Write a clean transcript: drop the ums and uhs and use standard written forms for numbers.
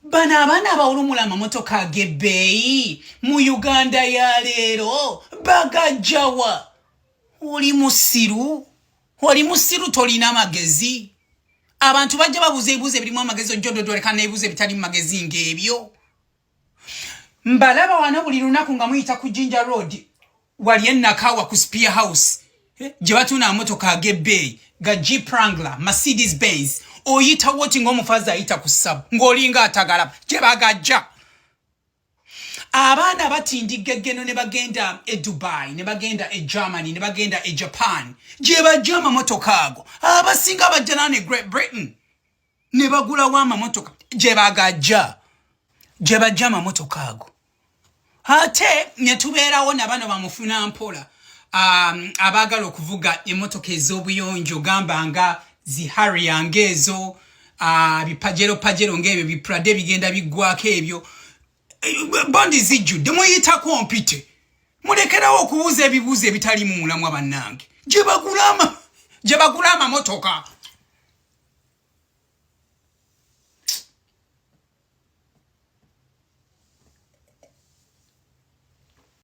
Bana abaana abawulumula amamotoka ag'ebbeeyi mu Uganda ya leero bagajjawa. Oli musiru tolina amagezi. Abantu bajja babuuza ebibuuzo ebirimu amagezi ojjododoleka n'ebibuuzo ebitali mu magezi ng'ebyo. Mbalaba wano buli lunaku nga muyita ku Jinja Road wali ennakawa ku Spear House gye batunda amamotoka ag'ebbeeyi ga Jeep Wrangler, Mercedes Benz. Oyita woti ng'omufazi ayita ku ssabu ng'olinga atagala gye bagajja. Abaana batindiga eggeno ne bagenda e Dubai, ne bagenda e Germany, ne bagenda e Japan. Gye bajja amamotoka ago. Abasinga bajja ne Great Britain. Ne bagulawo amamotoka. Gye bagajja. Gye bajja amamotoka ago. Ate ne tubeerawo n'abaana bamufuna mpola. Abaagala okuvuga emmotoka ez'obuyonjo gamba nga Harrier ngezo, bipajero ng'ebyo biprade bigenda biggwako ebyo. Bondi zijjudde muyitako mpite. Mulekerawo okubuuza ebibuuzo ebitali mu mulamwa bannange. Gye bagula amamotoka.